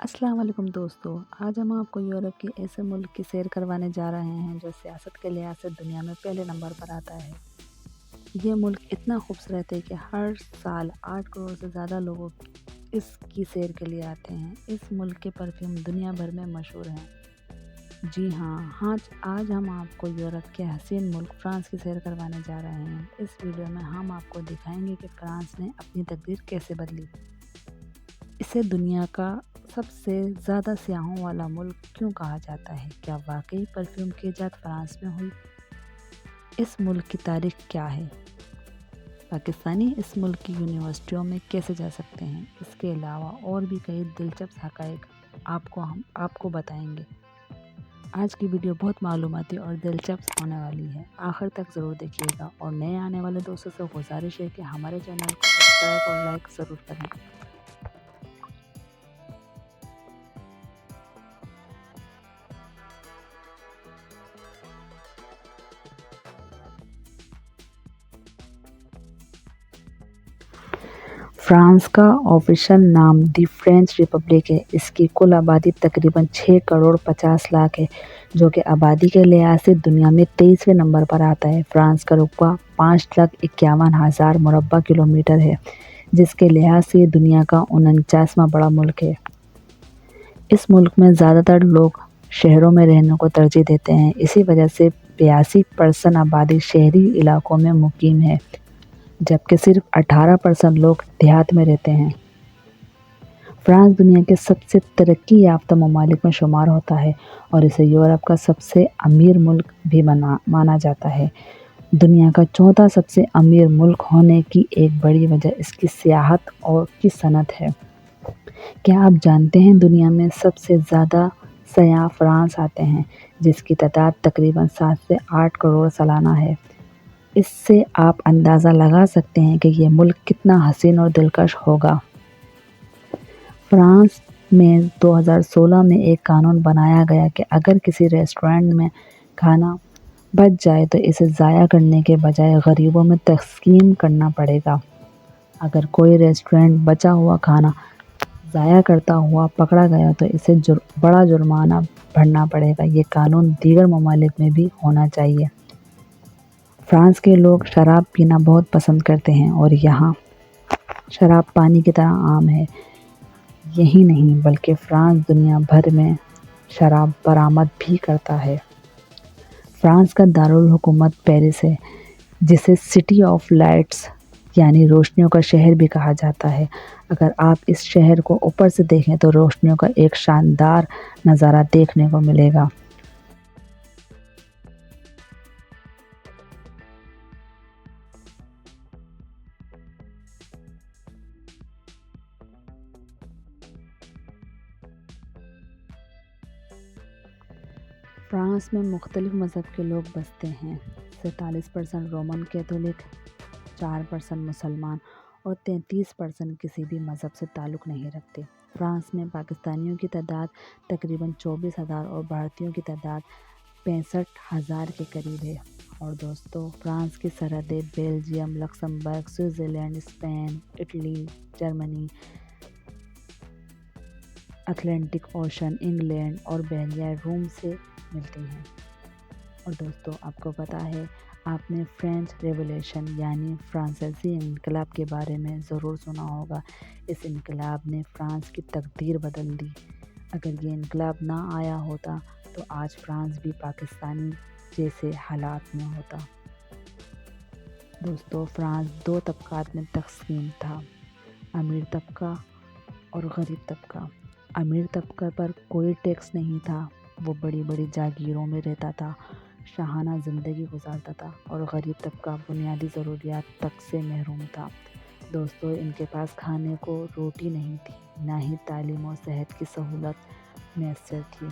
السلام علیکم دوستو، آج ہم آپ کو یورپ کے ایسے ملک کی سیر کروانے جا رہے ہیں جو سیاست کے لحاظ سے دنیا میں پہلے نمبر پر آتا ہے۔ یہ ملک اتنا خوبصورت ہے کہ ہر سال 8 کروڑ سے زیادہ لوگوں اس کی سیر کے لیے آتے ہیں۔ اس ملک کے پرفیوم دنیا بھر میں مشہور ہیں۔ جی ہاں، آج ہم آپ کو یورپ کے حسین ملک فرانس کی سیر کروانے جا رہے ہیں۔ اس ویڈیو میں ہم آپ کو دکھائیں گے کہ فرانس نے اپنی تقدیر کیسے بدلی، اسے دنیا کا سب سے زیادہ سیاحوں والا ملک کیوں کہا جاتا ہے، کیا واقعی پرفیوم کی ایجاد فرانس میں ہوئی، اس ملک کی تاریخ کیا ہے، پاکستانی اس ملک کی یونیورسٹیوں میں کیسے جا سکتے ہیں۔ اس کے علاوہ اور بھی کئی دلچسپ حقائق ہم آپ کو بتائیں گے۔ آج کی ویڈیو بہت معلوماتی اور دلچسپ ہونے والی ہے، آخر تک ضرور دیکھیے گا اور نئے آنے والے دوستوں سے گزارش ہے کہ ہمارے چینل کو سبسکرائب اور لائک ضرور کریں۔ فرانس کا آفیشل نام دی فرینچ ریپبلک ہے۔ اس کی کل آبادی تقریباً 6 کروڑ 50 لاکھ ہے، جو کہ آبادی کے لحاظ سے دنیا میں 23ویں نمبر پر آتا ہے۔ فرانس کا رقبہ 5,51,000 مربع کلومیٹر ہے، جس کے لحاظ سے یہ دنیا کا 49واں بڑا ملک ہے۔ اس ملک میں زیادہ تر لوگ شہروں میں رہنے کو ترجیح دیتے ہیں، اسی وجہ سے 82% آبادی شہری علاقوں میں مقیم ہے، جبکہ صرف 18% لوگ دیہات میں رہتے ہیں۔ فرانس دنیا کے سب سے ترقی یافتہ ممالک میں شمار ہوتا ہے اور اسے یورپ کا سب سے امیر ملک بھی مانا جاتا ہے۔ دنیا کا چوتھا سب سے امیر ملک ہونے کی ایک بڑی وجہ اس کی سیاحت اور کی صنعت ہے۔ کیا آپ جانتے ہیں دنیا میں سب سے زیادہ سیاح فرانس آتے ہیں، جس کی تعداد تقریباً 7 سے 8 کروڑ سالانہ ہے۔ اس سے آپ اندازہ لگا سکتے ہیں کہ یہ ملک کتنا حسین اور دلکش ہوگا۔ فرانس میں 2016 میں ایک قانون بنایا گیا کہ اگر کسی ریسٹورینٹ میں کھانا بچ جائے تو اسے ضائع کرنے کے بجائے غریبوں میں تقسیم کرنا پڑے گا۔ اگر کوئی ریسٹورینٹ بچا ہوا کھانا ضائع کرتا ہوا پکڑا گیا تو اسے بڑا جرمانہ بھرنا پڑے گا۔ یہ قانون دیگر ممالک میں بھی ہونا چاہیے۔ فرانس کے لوگ شراب پینا بہت پسند کرتے ہیں اور یہاں شراب پانی کی طرح عام ہے۔ یہی نہیں بلکہ فرانس دنیا بھر میں شراب برآمد بھی کرتا ہے۔ فرانس کا دارالحکومت پیرس ہے، جسے سٹی آف لائٹس یعنی روشنیوں کا شہر بھی کہا جاتا ہے۔ اگر آپ اس شہر کو اوپر سے دیکھیں تو روشنیوں کا ایک شاندار نظارہ دیکھنے کو ملے گا۔ فرانس میں مختلف مذہب کے لوگ بستے ہیں۔ 47% رومن کیتھولک، 4% مسلمان اور 33% کسی بھی مذہب سے تعلق نہیں رکھتے۔ فرانس میں پاکستانیوں کی تعداد تقریباً 24,000 اور بھارتیوں کی تعداد 65,000 کے قریب ہے۔ اور دوستو، فرانس کی سرحدیں Belgium, Luxembourg, Switzerland, Spain, Italy, Germany, Atlantic Ocean, England اور بحیرہ روم سے ملتی ہیں۔ اور دوستو، آپ کو پتہ ہے، آپ نے فرینچ ریولیوشن یعنی فرانسیسی انقلاب کے بارے میں ضرور سنا ہوگا۔ اس انقلاب نے فرانس کی تقدیر بدل دی۔ اگر یہ انقلاب نہ آیا ہوتا تو آج فرانس بھی پاکستانی جیسے حالات میں ہوتا۔ دوستو، فرانس 2 طبقات میں تقسیم تھا، امیر طبقہ اور غریب طبقہ۔ امیر طبقہ پر کوئی ٹیکس نہیں تھا، وہ بڑی بڑی جاگیروں میں رہتا تھا، شاہانہ زندگی گزارتا تھا، اور غریب طبقہ بنیادی ضروریات تک سے محروم تھا۔ دوستو، ان کے پاس کھانے کو روٹی نہیں تھی، نہ ہی تعلیم و صحت کی سہولت میسر تھی۔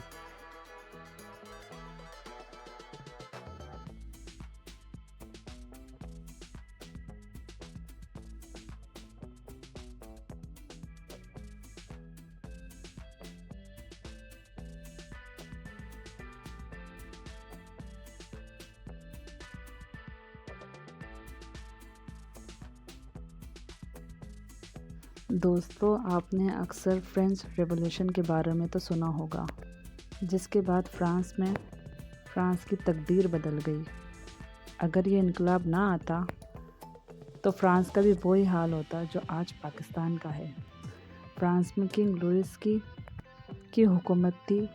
دوستو، آپ نے اکثر فرینچ ریولیوشن کے بارے میں تو سنا ہوگا، جس کے بعد فرانس کی تقدیر بدل گئی۔ اگر یہ انقلاب نہ آتا تو فرانس کا بھی وہی حال ہوتا جو آج پاکستان کا ہے۔ فرانس میں کنگ لوئس کی حکومت تھی۔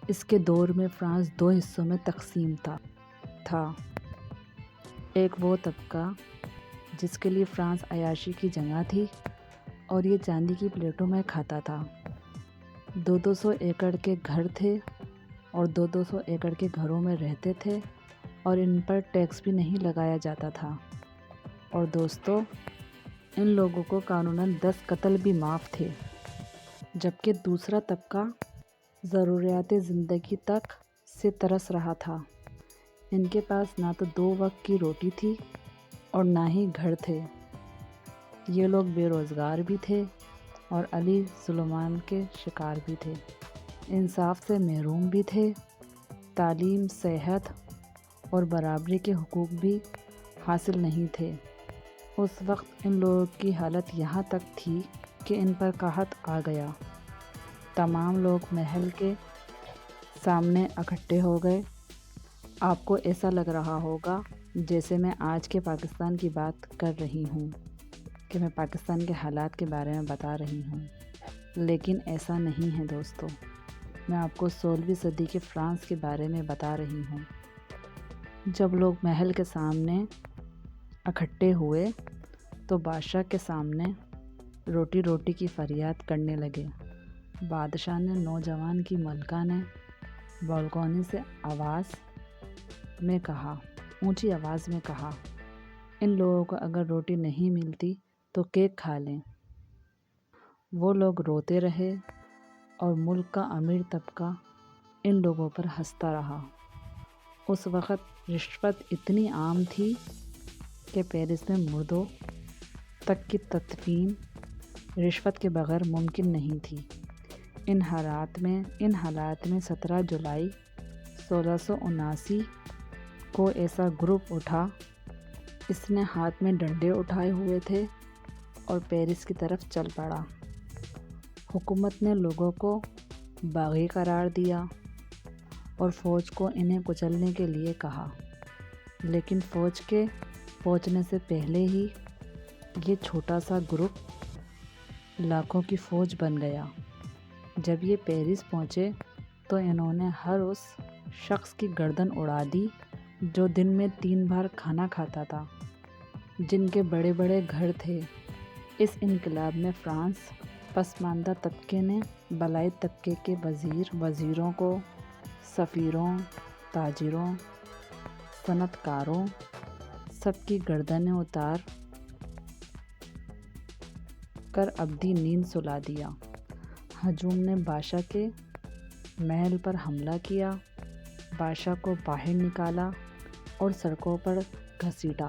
اس کے دور میں فرانس 2 حصوں میں تقسیم تھا۔ ایک وہ طبقہ جس کے لیے فرانس عیاشی کی جگہ تھی اور یہ چاندی کی پلیٹوں میں کھاتا تھا۔ 200 ایکڑ کے گھر تھے اور 200 ایکڑ کے گھروں میں رہتے تھے اور ان پر ٹیکس بھی نہیں لگایا جاتا تھا۔ اور دوستو، ان لوگوں کو قانوناً 10 قتل بھی معاف تھے، جبکہ دوسرا طبقہ ضروریات زندگی تک سے ترس رہا تھا۔ ان کے پاس نہ تو 2 وقت کی روٹی تھی اور نہ ہی گھر تھے۔ یہ لوگ بے روزگار بھی تھے اور علی ظلمان کے شکار بھی تھے، انصاف سے محروم بھی تھے، تعلیم، صحت اور برابری کے حقوق بھی حاصل نہیں تھے۔ اس وقت ان لوگوں کی حالت یہاں تک تھی کہ ان پر قحط آ گیا۔ تمام لوگ محل کے سامنے اکٹھے ہو گئے۔ آپ کو ایسا لگ رہا ہوگا جیسے میں آج کے پاکستان کی بات کر رہی ہوں، کہ میں پاکستان کے حالات کے بارے میں بتا رہی ہوں، لیکن ایسا نہیں ہے دوستو۔ میں آپ کو 16ویں صدی کے فرانس کے بارے میں بتا رہی ہوں۔ جب لوگ محل کے سامنے اکٹھے ہوئے تو بادشاہ کے سامنے روٹی روٹی کی فریاد کرنے لگے۔ بادشاہ نے نوجوان کی ملکہ نے بالکونی سے اونچی آواز میں کہا، ان لوگوں کو اگر روٹی نہیں ملتی تو کیک کھا لیں۔ وہ لوگ روتے رہے اور ملک کا امیر طبقہ ان لوگوں پر ہنستا رہا۔ اس وقت رشوت اتنی عام تھی کہ پیرس میں مردوں تک کی تدفین رشوت کے بغیر ممکن نہیں تھی۔ ان حالات میں 17 جولائی 1679 کو ایسا گروپ اٹھا۔ اس نے ہاتھ میں ڈنڈے اٹھائے ہوئے تھے اور پیرس کی طرف چل پڑا۔ حکومت نے لوگوں کو باغی قرار دیا اور فوج کو انہیں کچلنے کے لیے کہا، لیکن فوج کے پہنچنے سے پہلے ہی یہ چھوٹا سا گروپ لاکھوں کی فوج بن گیا۔ جب یہ پیرس پہنچے تو انہوں نے ہر اس شخص کی گردن اڑا دی جو دن میں 3 بار کھانا کھاتا تھا، جن کے بڑے بڑے گھر تھے۔ اس انقلاب میں فرانس پسماندہ طبقے نے بالائی طبقے کے وزیروں کو، سفیروں، تاجروں، صنعت کاروں، سب کی گردنیں اتار کر ابدی نیند سلا دیا۔ ہجوم نے بادشاہ کے محل پر حملہ کیا، بادشاہ کو باہر نکالا اور سڑکوں پر گھسیٹا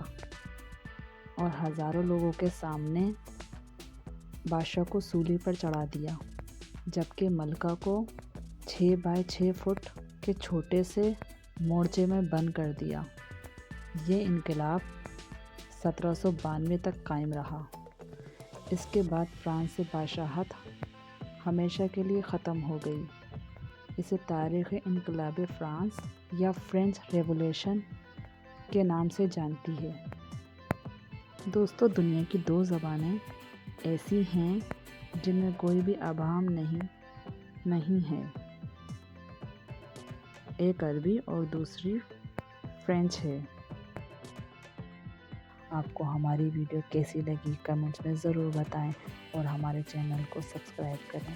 اور ہزاروں لوگوں کے سامنے بادشاہ کو سولی پر چڑھا دیا، جبکہ ملکہ کو 6 بائی 6 فٹ کے چھوٹے سے مورچے میں بند کر دیا۔ یہ انقلاب 1792 تک قائم رہا۔ اس کے بعد فرانس سے بادشاہت ہمیشہ کے لیے ختم ہو گئی۔ اسے تاریخ انقلاب فرانس یا فرینچ ریولیوشن کے نام سے جانتی ہے۔ دوستو، دنیا کی 2 زبانیں ایسی ہیں جن میں کوئی بھی ابہام نہیں ہے، ایک عربی اور دوسری فرینچ ہے۔ آپ کو ہماری ویڈیو کیسی لگی کمنٹس میں ضرور بتائیں اور ہمارے چینل کو سبسکرائب کریں۔